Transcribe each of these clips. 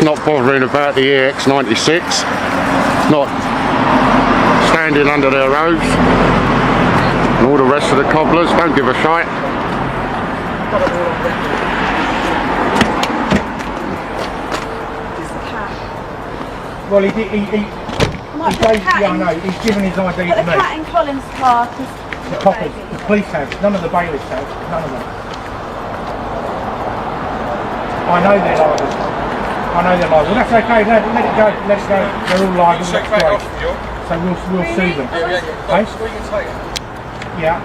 not bothering about the EX96, not standing under their roads, and all the rest of the cobblers don't give a shite. Well, he basically, I know, he's given his ID to me. Put the cat in Colin's car. The coppers, the police have, none of the bailiffs have, none of them. I know they're liable. I know they're liable. Well, that's okay, let it go, let it go. They're all liable, that's great. So we'll sue them. Hey? Yeah.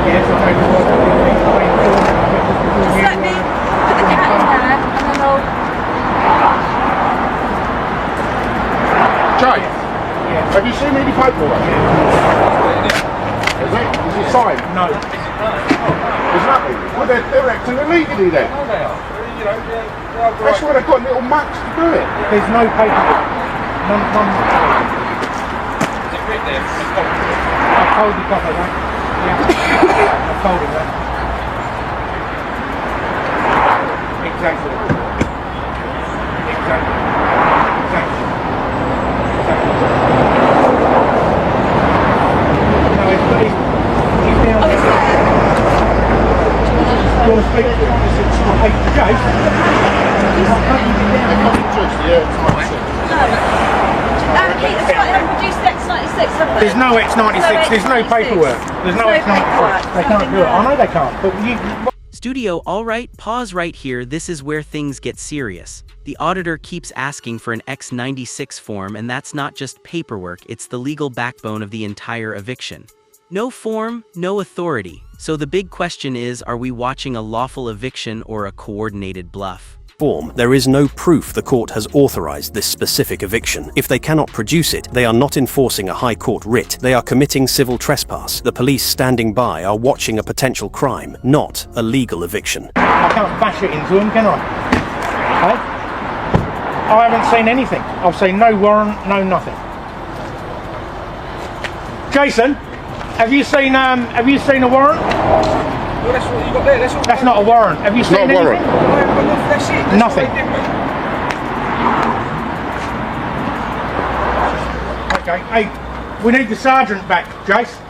Yes, I'll take the word. Just let me put the cat in there and then I'll... Jay, have you seen any paperwork? Is it signed? No. There's nothing. Well, they're acting illegally then. Oh, they are. You know, That's why they've got little maps to do it. There's no paperwork. None. Is it written there? I've told the copper that. Yeah. I've told him that. Exactly. No, he's down there. Do you want to speak to him? Hey, Jay? There's no X96, there's no paperwork. There's no X96. They can't do it. I know they can't, but you... Studio, alright, pause right here, this is where things get serious. The auditor keeps asking for an X96 form, and that's not just paperwork, it's the legal backbone of the entire eviction. No form, no authority. So the big question is, are we watching a lawful eviction or a coordinated bluff? There is no proof the court has authorized this specific eviction. If they cannot produce it, they are not enforcing a high court writ. They are committing civil trespass. The police standing by are watching a potential crime, not a legal eviction. I can't bash it into them, can I? Hey? I haven't seen anything. I've seen no warrant, no nothing. Jason, have you seen a warrant? Well, that's what you got there. That's not a warrant. Have you seen anything? Not a warrant. That's it. That's Nothing. Okay. Hey, we need the sergeant back, Jace.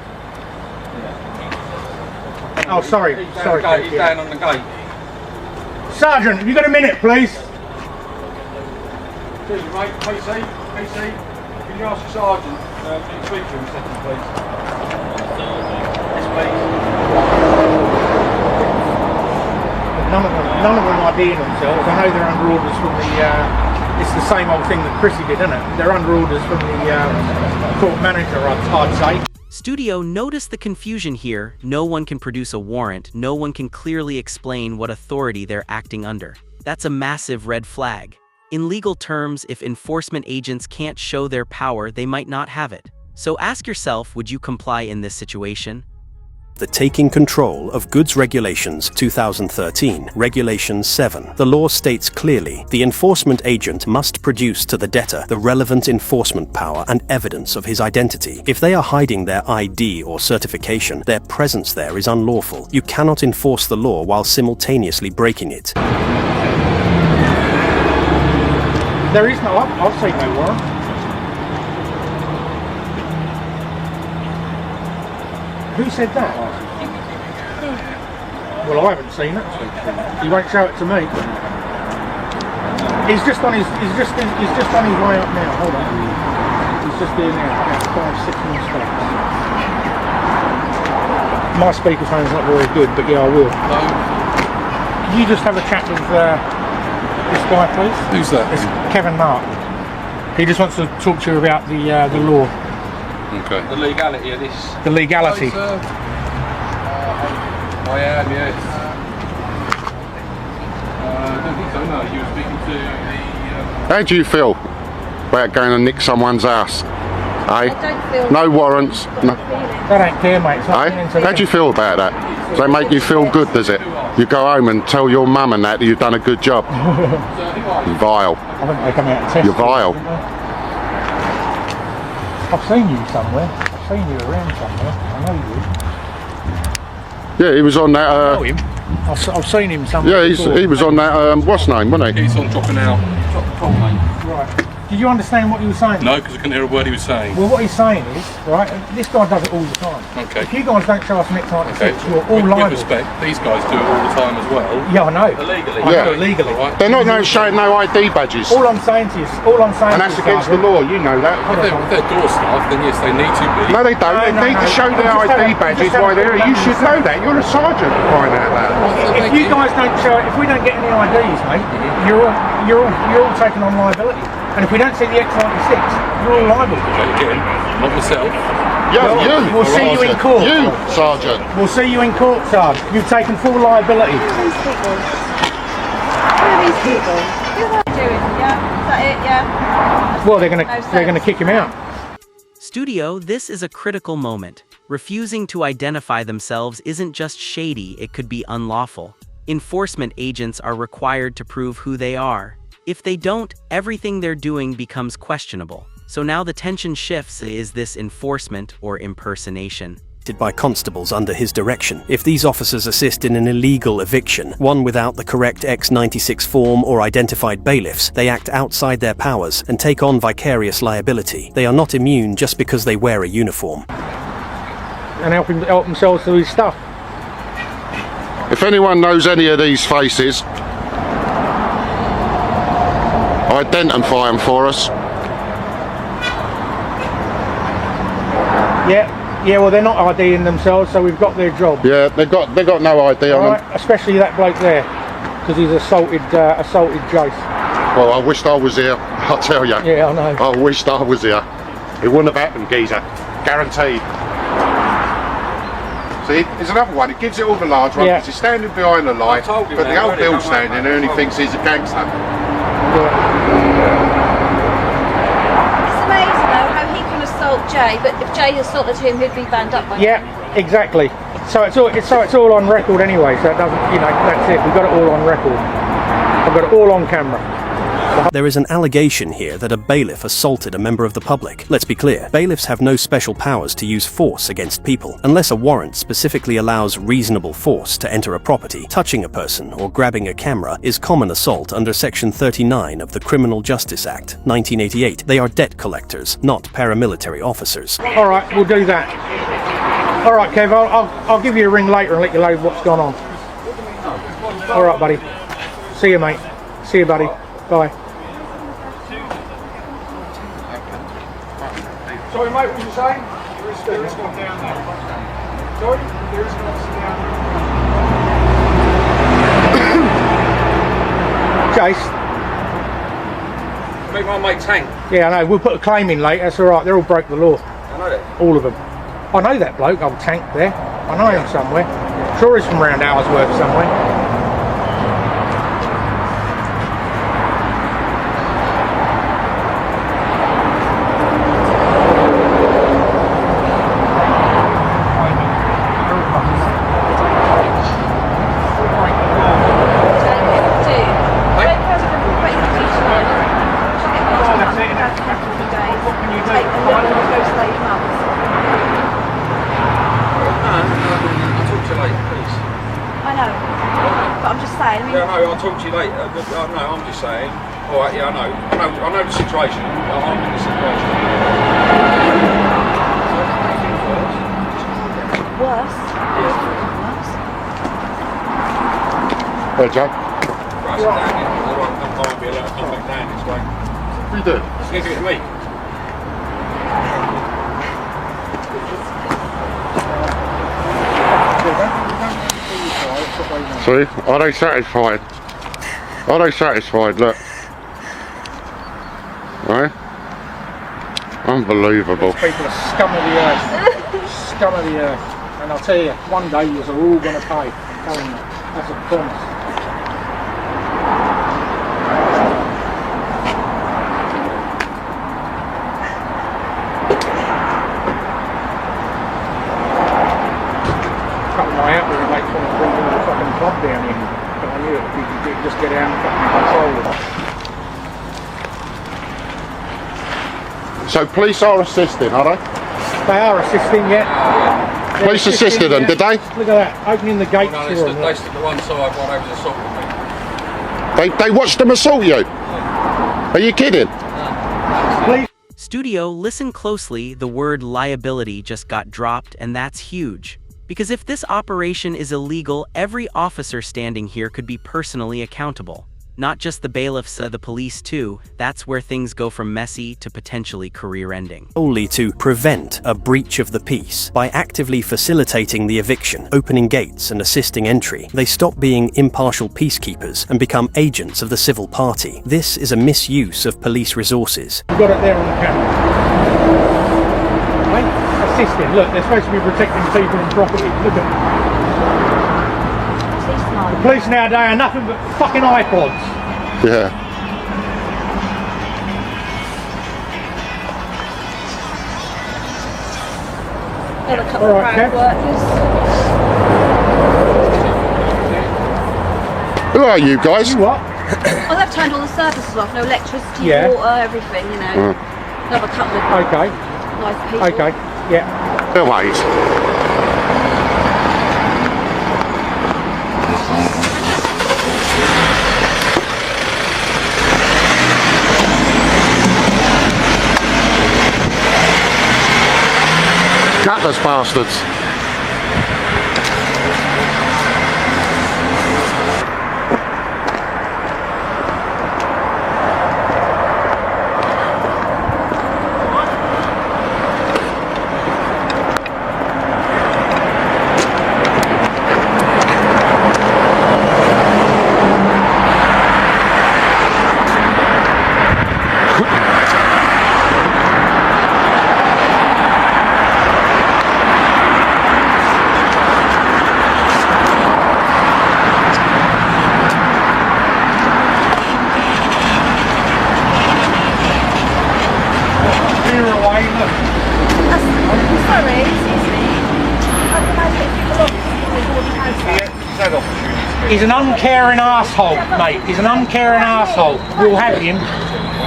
Oh, sorry. He's down on the gate. Sergeant, have you got a minute, please? Excuse me, mate. PC, can you ask the sergeant to speak to him a second, please? Yes, please. None of them are IDing themselves. I know they're under orders from the. It's the same old thing that Chrissy did, isn't it? They're under orders from the court manager, I'd say. Studio, notice the confusion here. No one can produce a warrant. No one can clearly explain what authority they're acting under. That's a massive red flag. In legal terms, if enforcement agents can't show their power, they might not have it. So ask yourself, would you comply in this situation? The Taking Control of Goods Regulations 2013, Regulation 7. The law states clearly, the enforcement agent must produce to the debtor the relevant enforcement power and evidence of his identity. If they are hiding their ID or certification, their presence there is unlawful. You cannot enforce the law while simultaneously breaking it. There is no, I've seen no warrant. Who said that? Well, I haven't seen it. He won't show it to me. He's just on his way up now. Hold on. He's just doing now. 5, 6 more steps. My speakerphone's not very good, but yeah, I will. Can you just have a chat with this guy, please? Who's that? It's Kevin Mark. He just wants to talk to you about the law. Okay. The legality of this. The legality. I am, yes. I don't think so, no. You were speaking to the... How do you feel about going and nick someone's house? I don't feel... No warrants. No. They don't care, mate. It's not How do you feel about that? Does that make you feel good, does it? You go home and tell your mum and that you've done a good job. You're vile. I think they come out and test You're vile. I've seen you somewhere. I've seen you around somewhere. I know you. Yeah, he was on that. I know him. I've seen him somewhere. Yeah, he was on that, what's name, wasn't he? He's on dropping out. Drop, mate. Right. Did you understand what he was saying? No, because I couldn't hear a word he was saying. Well, what he's saying is, right, this guy does it all the time. Okay. If you guys don't show us an X96, Okay. you're all liable. With respect, these guys do it all the time as well. Yeah, I know. Illegally. I know, legally. Right. They're not showing no ID badges. All I'm saying to you, And that's against the law, you know that. If they're door staff, then yes, they need to be. No, they don't. They need to show their ID badges while they're here. You should know that. You're a sergeant crying out loud. If you guys don't show it, if we don't get any IDs, mate, you're all taking on liability. And if we don't see the X96, you're all liable. Okay, again, not myself. Yeah, you. We'll see you in court. You, sergeant. We'll see you in court, Sarge. You've taken full liability. Who are these people? Who are they doing? Yeah? Is that it? Yeah? Well, they're gonna kick him out. Studio, this is a critical moment. Refusing to identify themselves isn't just shady, it could be unlawful. Enforcement agents are required to prove who they are. If they don't, everything they're doing becomes questionable. So now the tension shifts: is this enforcement or impersonation? By constables under his direction. If these officers assist in an illegal eviction, one without the correct X96 form or identified bailiffs, they act outside their powers and take on vicarious liability. They are not immune just because they wear a uniform. And help themselves to his stuff. If anyone knows any of these faces, identify them for us. Yeah, well, they're not IDing themselves, so we've got their job. Yeah, they got no ID on them. Especially that bloke there, because he's assaulted Jace. Well, I wished I was here, I'll tell you. Yeah, I know. I wished I was here. It wouldn't have happened, geezer. Guaranteed. See, there's another one. It gives it all the large one because he's standing behind the light, but the old Bill's standing there and he thinks he's a gangster. It's amazing though how he can assault Jay, but if Jay assaulted him, he'd be banned up by Yeah, exactly. So it's all on record anyway. So it doesn't, that's it. We've got it all on record. I've got it all on camera. There is an allegation here that a bailiff assaulted a member of the public. Let's be clear, bailiffs have no special powers to use force against people. Unless a warrant specifically allows reasonable force to enter a property, touching a person or grabbing a camera is common assault under Section 39 of the Criminal Justice Act, 1988. They are debt collectors, not paramilitary officers. All right, we'll do that. All right, Kev, I'll give you a ring later and let you know what's gone on. All right, buddy. See you, mate. See you, buddy. Bye. Sorry, mate, what were you saying? There is one down there. Sorry? There is one down there. Jace. Make my mate tank. Yeah, I know. We'll put a claim in later. That's all right. They're all broke the law. I know that. All of them. I know that bloke, old Tank there. I know him somewhere. Sure he's from round Hourworth somewhere. I'll talk to you later. No, I'm just saying. All right, yeah, I know the situation. I'm in the situation. Worse. Hey, Joe. Right, so down here. I won't be allowed to come back down this way. What are you doing? It's going to get me. See, are they satisfied? Are they satisfied? Look. Right? Unbelievable. These people are scum of the earth. Scum of the earth. And I'll tell you, one day you're all going to pay. I'm telling you. That's a promise. Down here, but I knew it. You could just get out and fucking control it. So police are assisting, are they? They are assisting, yeah. Police assisted them, did they? Look at that, opening the gates No, for they them. stood to one side while they was assaulting me. They watched them assault you? Are you kidding? Please. Studio, listen closely, the word liability just got dropped, and that's huge. Because if this operation is illegal, every officer standing here could be personally accountable. Not just the bailiffs, the police too. That's where things go from messy to potentially career-ending. Only to prevent a breach of the peace. By actively facilitating the eviction, opening gates and assisting entry, they stop being impartial peacekeepers and become agents of the civil party. This is a misuse of police resources. You've got it there on the camera. Right? Assisting. Look, they're supposed to be protecting people and property. Look at them. The police nowadays are nothing but fucking iPods. Yeah. Got a couple All of right, crowd workers. Who are you guys? You what? Oh, they've turned all the services off. No electricity, Yeah. water, everything, you know. Another couple of Okay, nice people. okay, yeah. Who wait? Gutless bastards. Sorry, excuse me. I don't know if you belong to the He's an uncaring arsehole, mate. He's an uncaring arsehole. We'll have him.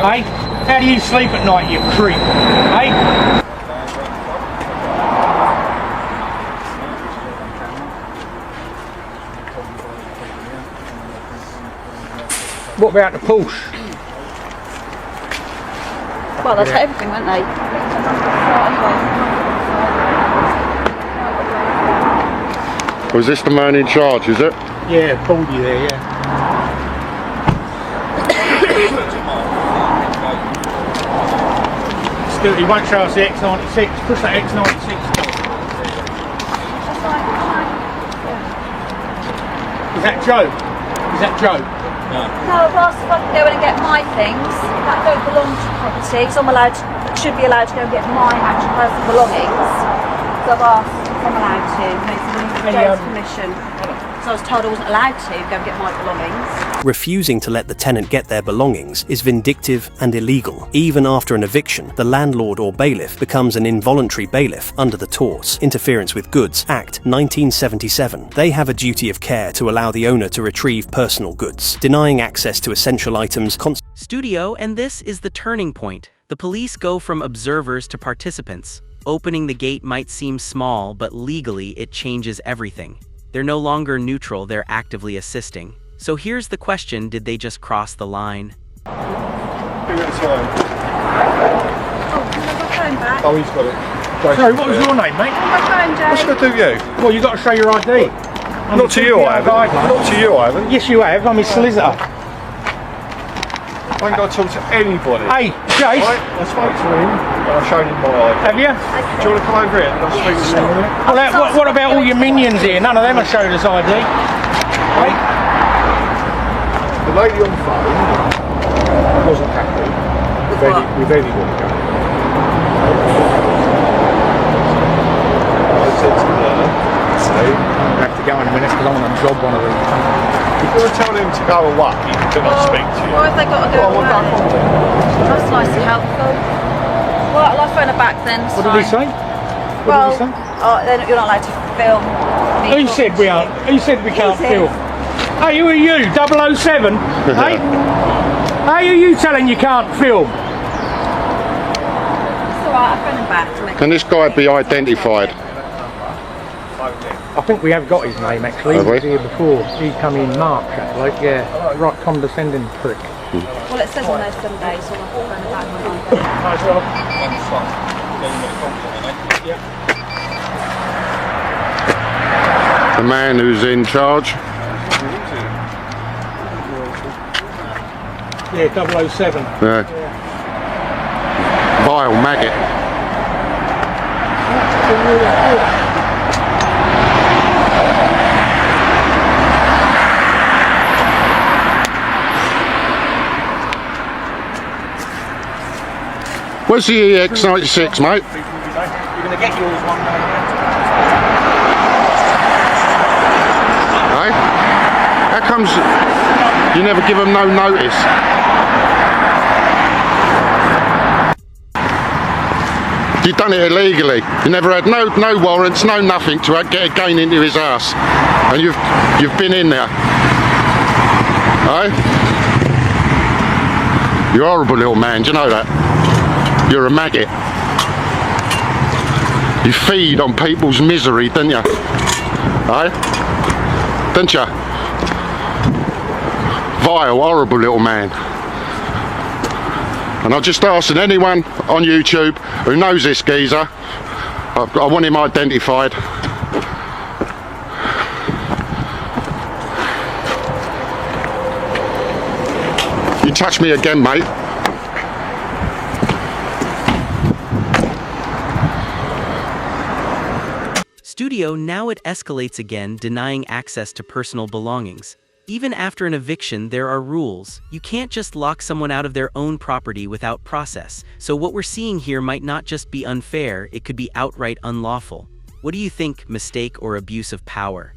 Hey? How do you sleep at night, you creep? Hey? What about the Porsche? Well, they'll take everything, won't they? Was this the man in charge, is it? Yeah, Baldy there, yeah. Still, he won't show us the X96. Push that X96. Is that Joe? Is that Joe? No, I've asked if I can go in and get my things that don't belong to property, because I'm allowed, should be allowed to go and get my actual personal belongings. So I've asked if I'm allowed to, with Joe's permission. So I was told I wasn't allowed to go and get my belongings. Refusing to let the tenant get their belongings is vindictive and illegal. Even after an eviction, the landlord or bailiff becomes an involuntary bailiff under the Torts Interference with Goods Act 1977. They have a duty of care to allow the owner to retrieve personal goods, denying access to essential items. Studio, and this is the turning point. The police go from observers to participants. Opening the gate might seem small, but legally it changes everything. They're no longer neutral, they're actively assisting. So here's the question, did they just cross the line? Oh, can I have my phone back? Oh, he's got it. Sorry, what was your name, mate? My phone, Joe. What's going to do you? Well, you've got to show your ID. Not to you, I haven't. Not to you, I haven't. Yes, you have. I'm his solicitor. I ain't got to talk to anybody. Hey, Jace. Right, I spoke to him and I showed him my ID. Have you? Do you want to come over here and I'll speak to him? Well, what about all your minions here? None of them have showed us ID. Right? The lady on the phone wasn't happy with anyone going. I said to her, I have to go in a minute because I want to job one of them. if you want to tell him to go away, then I'll speak to you. Why have they got to go Well, away? back on then. That's nice and helpful. Well, I'll phone her back then. It's What did he fine. say? Well, What did he say? then you're not allowed to film. me Who talking said we to aren't? you. Who said we can't said? film? Hey, who are you? 007? Hey? Hey, who are you telling you can't film? It's alright, I'll phone him back to make Can this guy be identified? I think we have got his name actually. Have He we? was here before. He come in March actually. Yeah, right condescending prick. Well, it says on there Sunday, so I'll put it back on. Nice job. The man who's in charge. Yeah, 007. Yeah. Vile maggot. Where's the EX96, mate? You're going to get yours one day. Hey? How comes you never give them no notice? You've done it illegally. You never had no warrants, no nothing to get a gun into his house, and you've been in there. Hey? You're a horrible little man. Do you know that? You're a maggot. You feed on people's misery, don't you? Hey? Don't you? Vile, horrible little man. And I'm just asking anyone on YouTube who knows this geezer, I want him identified. You touch me again, mate. Studio, now it escalates again, denying access to personal belongings. Even after an eviction, there are rules. You can't just lock someone out of their own property without process. So what we're seeing here might not just be unfair, it could be outright unlawful. What do you think, mistake or abuse of power?